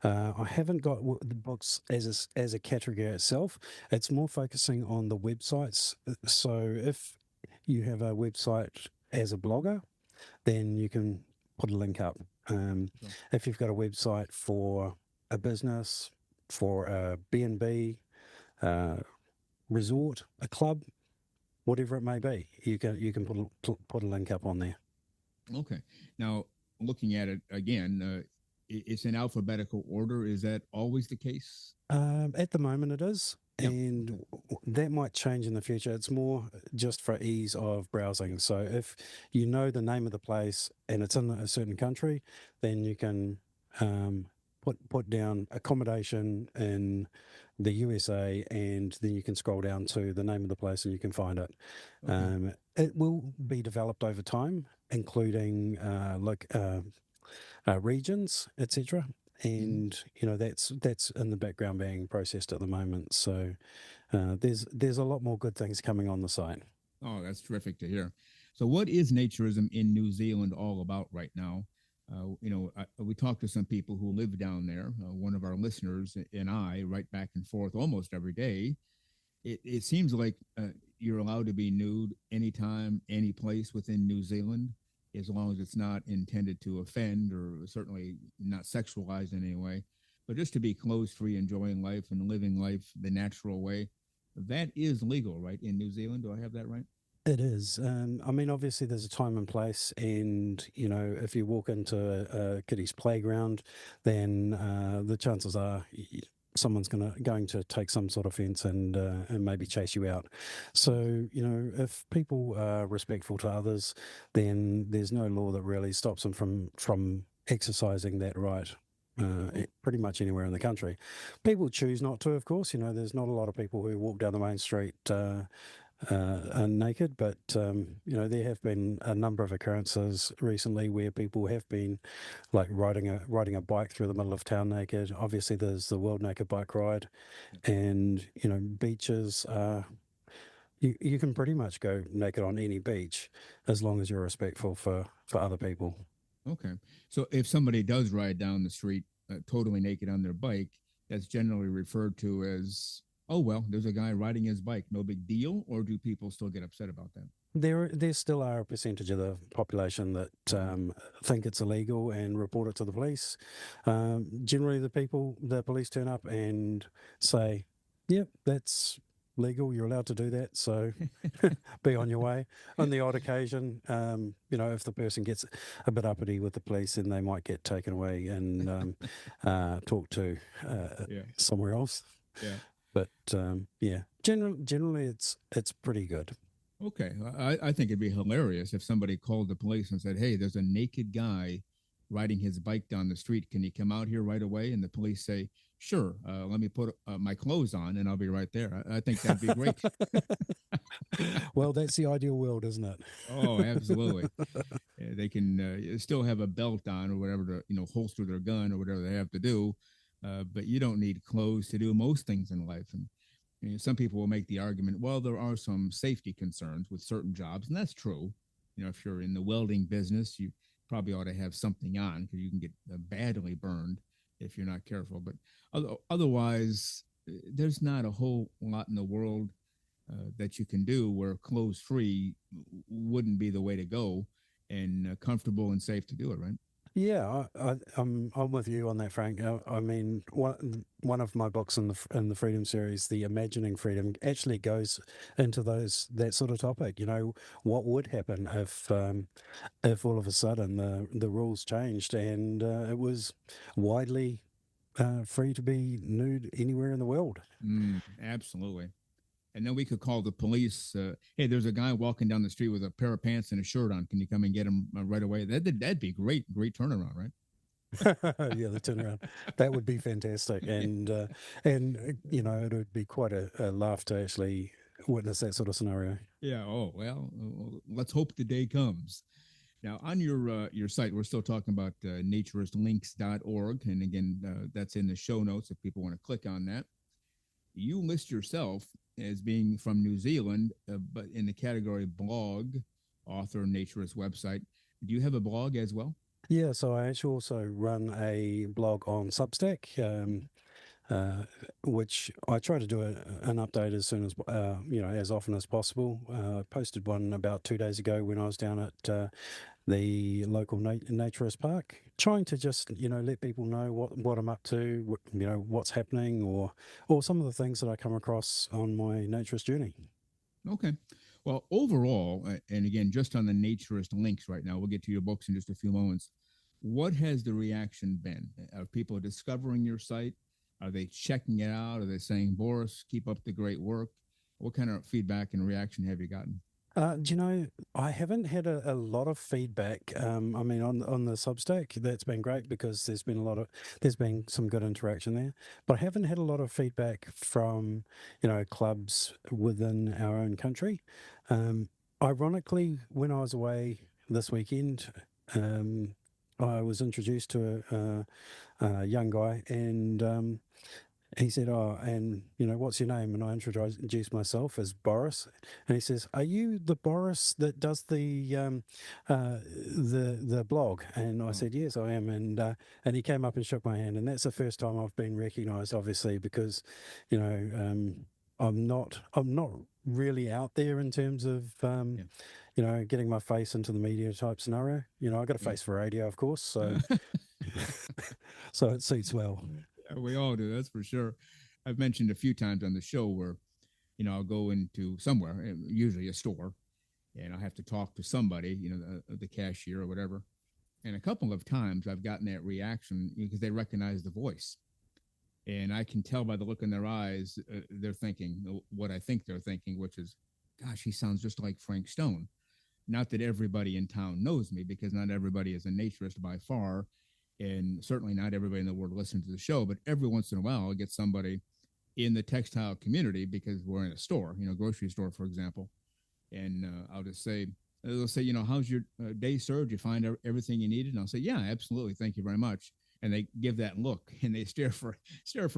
I haven't got the books as a category itself. It's more focusing on the websites. So if you have a website as a blogger, then you can put a link up. Sure. If you've got a website for a business, for a B&B, uh, resort, a club, whatever it may be, you can put a link up on there. Okay. Now, looking at it again, it's in alphabetical order. Is that always the case? At the moment, it is, Yeah. and Okay. that might change in the future. It's more just for ease of browsing. So if you know the name of the place and it's in a certain country, then you can um, put down accommodation in the USA, and then you can scroll down to the name of the place and you can find it. Okay. It will be developed over time, including regions, etc. Mhm. And that's in the background being processed at the moment. So there's a lot more good things coming on the site. Oh, that's terrific to hear. So, what is naturism in New Zealand all about right now? We talked to some people who live down there. One of our listeners and I write back and forth almost every day. It seems like you're allowed to be nude anytime, any place within New Zealand, as long as it's not intended to offend or certainly not sexualized in any way. But just to be clothes free, enjoying life and living life the natural way, that is legal, right, in New Zealand? Do I have that right? It is. I mean, obviously, there's a time and place, and if you walk into a kiddie's playground, then the chances are someone's going to take some sort of offence and maybe chase you out. Yes. So if people are respectful to others, then there's no law that really stops them from exercising that right. Oh, Pretty much anywhere in the country. People choose not to, of course. There's not a lot of people who walk down the main street are naked, but there have been a number of occurrences recently where people have been like riding a bike through the middle of town naked. Obviously, there's the World Naked Bike Ride, yeah. and beaches. You can pretty much go naked on any beach as long as you're respectful for other people. Okay. So if somebody does ride down the street totally naked on their bike, that's generally referred to as, oh, well, there's a guy riding his bike. No big deal. Or do people still get upset about that? There still are a percentage of the population that Mhm. think it's illegal and report it to the police. Generally, the police turn up and say, "Yep, that's legal. You're allowed to do that. So be on your way." On the odd occasion, if the person gets a bit uppity with the police, then they might get taken away and talked to Yeah. somewhere else. Yeah. But yeah, generally, it's pretty good. Okay. I think it'd be hilarious if somebody called the police and said, hey, there's a naked guy riding his bike down the street. Can you come out here right away? And the police say, sure, let me put my clothes on and I'll be right there. I think that'd be great. Well, that's the ideal world, isn't it? Oh, absolutely. They can still have a belt on or whatever to holster their gun or whatever they have to do, but you don't need clothes to do most things in life. And some people will make the argument, well, there are some safety concerns with certain jobs, and that's true. If you're in the welding business, you probably ought to have something on because you can get badly burned if you're not careful. But otherwise, there's not a whole lot in the world that you can do where clothes free wouldn't be the way to go and comfortable and safe to do it, right? Yeah, I'm with you on that, Frank. I mean, one of my books in the Freedom series, the Imagining Freedom, actually goes into that sort of topic. What would happen if all of a sudden the rules changed and it was widely free to be nude anywhere in the world? Absolutely. And then we could call the police. Hey, there's a guy walking down the street with a pair of pants and a shirt on. Can you come and get him right away? That'd be great, great turnaround, right? Yeah, the turnaround. That would be fantastic, and it would be quite a laugh to actually witness that sort of scenario. Yeah. Oh well, let's hope the day comes. Now, on your site, we're still talking about naturistlinks.org, and again, that's in the show notes if people want to click on that. You list yourself as being from New Zealand, but in the category blog. author, Naturist website. Do you have a blog as well? Yeah, so I actually also run a blog on Substack, uh, which I try to do an update as soon as, as often as possible. I posted one about 2 days ago when I was down at the local naturist park, trying to just, let people know what I'm up to, what's happening, or some of the things that I come across on my naturist journey. Okay. Well, overall, and again, just on the Naturist links right now, we'll get to your books in just a few moments. What has the reaction been? Are people discovering your site? Are they checking it out? Are they saying, Boris, keep up the great work? What kind of feedback and reaction have you gotten? Do you know, I haven't had a lot of feedback. I mean, on the Substack, that's been great because there's been some good interaction there. But I haven't had a lot of feedback from, clubs within our own country. Ironically, when I was away this weekend, I was introduced to a young guy, and he said, "Oh, and what's your name?" And I introduced myself as Boris, and he says, "Are you the Boris that does the blog?" And I said, "Yes, I am." And he came up and shook my hand, and that's the first time I've been recognised, obviously, because I'm not really out there in terms of getting my face into the media type scenario. I got a face for radio, of course, so so it suits well. Yeah, we all do, that's for sure. I've mentioned a few times on the show where, I'll go into somewhere, usually a store, and I'll have to talk to somebody, the cashier or whatever. And a couple of times I've gotten that reaction because they recognize the voice. And I can tell by the look in their eyes, they're thinking what I think they're thinking, which is, gosh, he sounds just like Frank Stone. Not that everybody in town knows me, because not everybody is a naturist by far. And certainly not everybody in the world listens to the show, but every once in a while I'll get somebody in the textile community because we're in a store, grocery store, for example. And I'll just say, they'll say, how's your day, sir? Did you find everything you needed? And I'll say, yeah, absolutely. Thank you very much. And they give that look and they stare for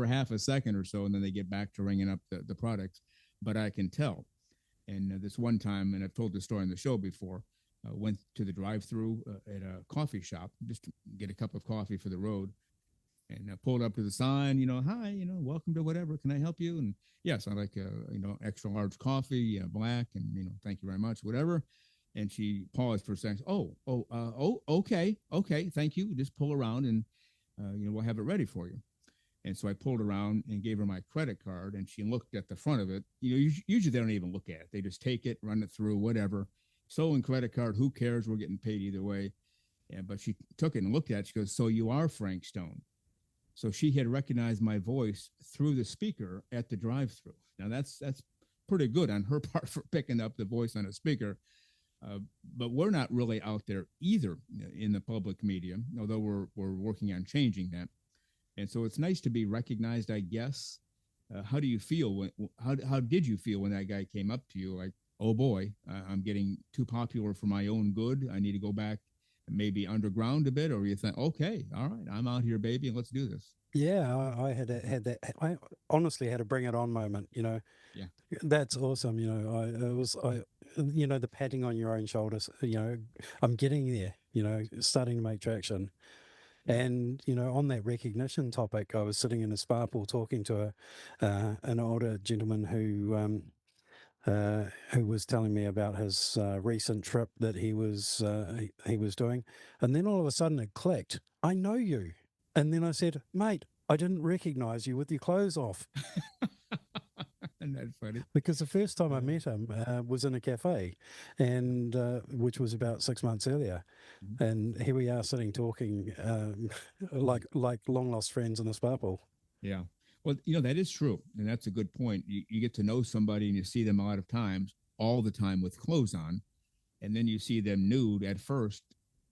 half a second or so. And then they get back to ringing up the products. But I can tell. And this one time, and I've told this story on the show before, went to the drive-through at a coffee shop just to get a cup of coffee for the road, and I pulled up to the sign, hi, welcome to whatever. Can I help you? And yes, I like extra large coffee, black, and thank you very much, whatever. And she paused for a second. Okay, thank you. Just pull around, and we'll have it ready for you. And so I pulled around and gave her my credit card, and she looked at the front of it. Usually they don't even look at it. They just take it, run it through, whatever. Stolen credit card, who cares? We're getting paid either way. Yeah, but she took it and looked at it. She goes, so you are Frank Stone. So she had recognized my voice through the speaker at the drive-through. Now that's pretty good on her part for picking up the voice on a speaker. But we're not really out there either in the public media, although we're working on changing that. And so it's nice to be recognized, I guess. How do you feel? How did you feel when that guy came up to you like, oh boy, I'm getting too popular for my own good. I need to go back and maybe underground a bit, or you think, okay, all right, I'm out here, baby, and let's do this. Yeah, I had that. I honestly had a bring it on moment. Yeah, that's awesome. The patting on your own shoulders. I'm getting there. Starting to make traction. And on that recognition topic, I was sitting in a spa pool talking to an older gentleman who was telling me about his recent trip that he was doing, and then all of a sudden it clicked. I know you, and then I said, "Mate, I didn't recognize you with your clothes off." Isn't that funny? Because the first time I met him was in a cafe, and which was about 6 months earlier, and here we are sitting talking like long lost friends in a spa pool. Yeah. Well, that is true. And that's a good point. You get to know somebody and you see them a lot of times, all the time with clothes on. And then you see them nude at first.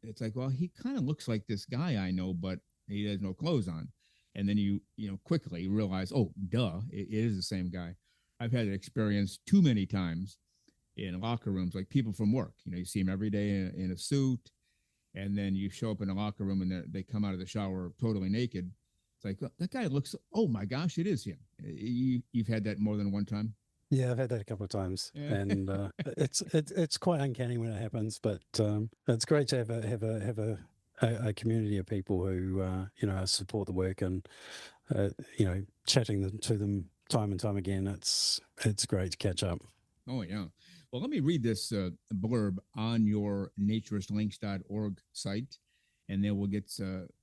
It's like, well, he kind of looks like this guy I know, but he has no clothes on. And then you quickly realize, oh, duh, it is the same guy. I've had an experience too many times in locker rooms, like people from work. You see them every day in a suit. And then you show up in a locker room and they come out of the shower totally naked. It's like, that guy looks, oh my gosh, it is him. You've had that more than one time? Yeah, I've had that a couple of times, Yeah. and it's quite uncanny when it happens. But it's great to have a community of people who support the work and chatting to them time and time again. It's great to catch up. Oh, yeah. Well, let me read this blurb on your naturistlinks.org site, and then we'll get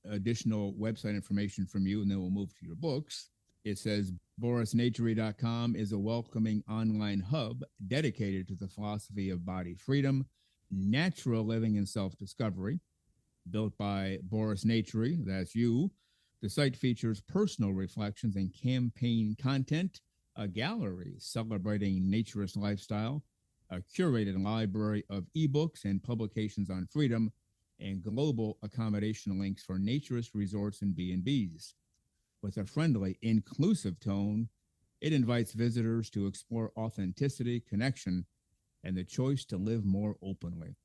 additional website information from you, and then we'll move to your books. It says, BorisNatury.com is a welcoming online hub dedicated to the philosophy of body freedom, natural living, and self-discovery. Built by Boris Natury, that's you. The site features personal reflections and campaign content, a gallery celebrating naturist lifestyle, a curated library of ebooks and publications on freedom, and global accommodation links for naturist resorts and B&Bs. With a friendly, inclusive tone, it invites visitors to explore authenticity, connection, and the choice to live more openly.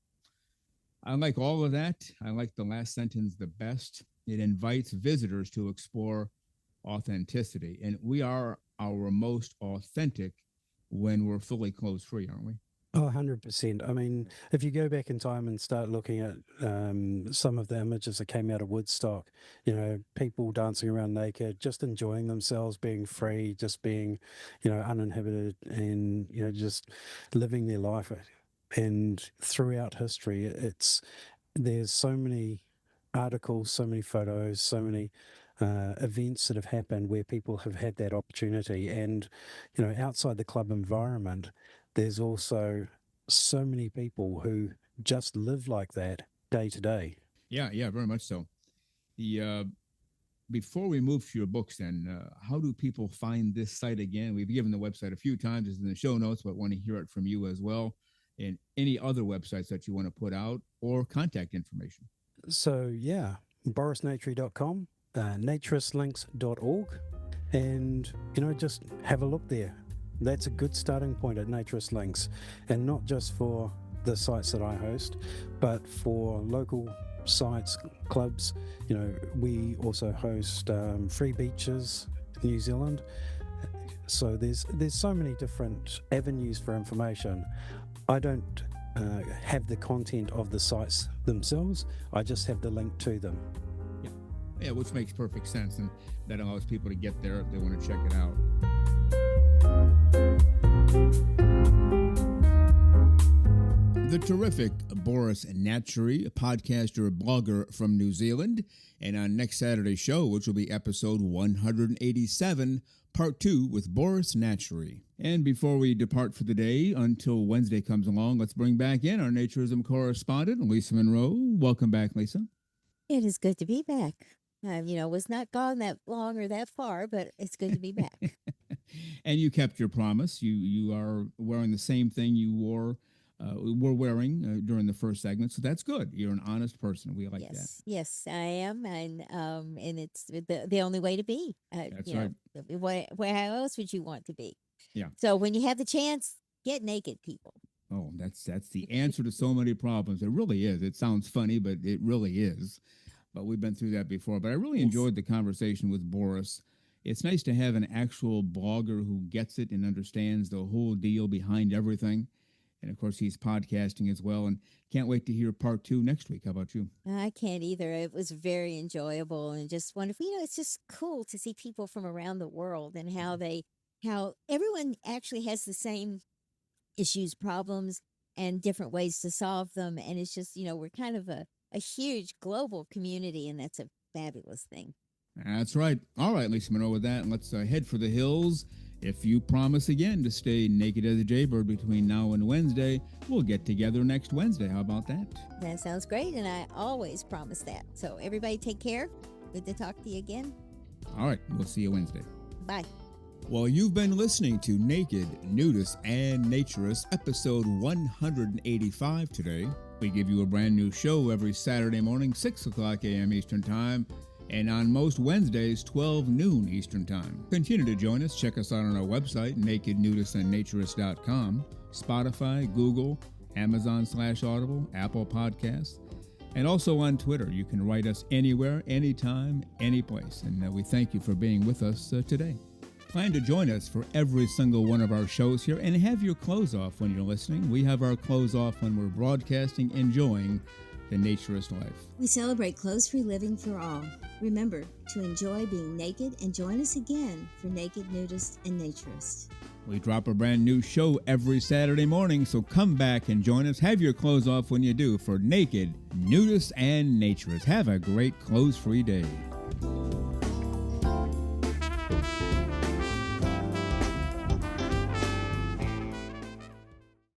I like all of that. I like the last sentence the best. It invites visitors to explore authenticity. And we are our most authentic when we're fully clothes free, aren't we? Oh, 100%. I mean, if you go back in time and start looking at some of the images that came out of Woodstock, people dancing around naked, just enjoying themselves, being free, just being, uninhibited and, just living their life. And throughout history, there's so many articles, so many photos, so many events that have happened where people have had that opportunity. And, outside the club environment, there's also so many people who just live like that day to day. Yeah, very much so. The before we move to your books, then, how do people find this site again? We've given the website a few times, it's in the show notes, but want to hear it from you as well, and any other websites that you want to put out or contact information. So, yeah, borisnatury.com, naturistlinks.org, and, just have a look there. That's a good starting point at Naturist Links, and not just for the sites that I host, but for local sites, clubs. We also host Free Beaches, New Zealand. So there's so many different avenues for information. I don't have the content of the sites themselves. I just have the link to them. Yeah, which makes perfect sense, and that allows people to get there if they want to check it out. The terrific Boris Natury, a podcaster, blogger from New Zealand, and on next Saturday's show, which will be episode 187, part 2 with Boris Natury. And before we depart for the day, until Wednesday comes along, let's bring back in our Naturism correspondent, Lisa Monroe. Welcome back, Lisa. It is good to be back. Was not gone that long or that far, but it's good to be back. And you kept your promise. You are wearing the same thing you were wearing during the first segment, so that's good. You're an honest person. We like that. Yes, I am, and it's the only way to be. That's right. How else would you want to be? Yeah. So when you have the chance, get naked, people. Oh, that's the answer to so many problems. It really is. It sounds funny, but it really is. But we've been through that before. But I really enjoyed the conversation with Boris. It's nice to have an actual blogger who gets it and understands the whole deal behind everything. And, of course, he's podcasting as well. And can't wait to hear part 2 next week. How about you? I can't either. It was very enjoyable and just wonderful. It's just cool to see people from around the world and how everyone actually has the same issues, problems, and different ways to solve them. And it's just, we're kind of a huge global community, and that's a fabulous thing. That's right. All right, Lisa Monroe, with that, let's head for the hills. If you promise again to stay naked as a jaybird between now and Wednesday, we'll get together next Wednesday. How about that? That sounds great, and I always promise that. So everybody take care. Good to talk to you again. All right, we'll see you Wednesday. Bye. Well, you've been listening to Naked, Nudists, and Naturists, episode 185 today. We give you a brand new show every Saturday morning, 6 o'clock a.m. Eastern Time, and on most Wednesdays, 12 noon Eastern Time. Continue to join us. Check us out on our website, nakednudistandnaturist.com, Spotify, Google, Amazon/Audible, Apple Podcasts, and also on Twitter. You can write us anywhere, anytime, any place. And we thank you for being with us today. Plan to join us for every single one of our shows here and have your clothes off when you're listening. We have our clothes off when we're broadcasting, enjoying the Naturist life. We celebrate clothes-free living for all. Remember to enjoy being naked and join us again for Naked, Nudist, and Naturist. We drop a brand new show every Saturday morning, so come back and join us. Have your clothes off when you do for Naked, Nudist, and Naturist. Have a great clothes-free day.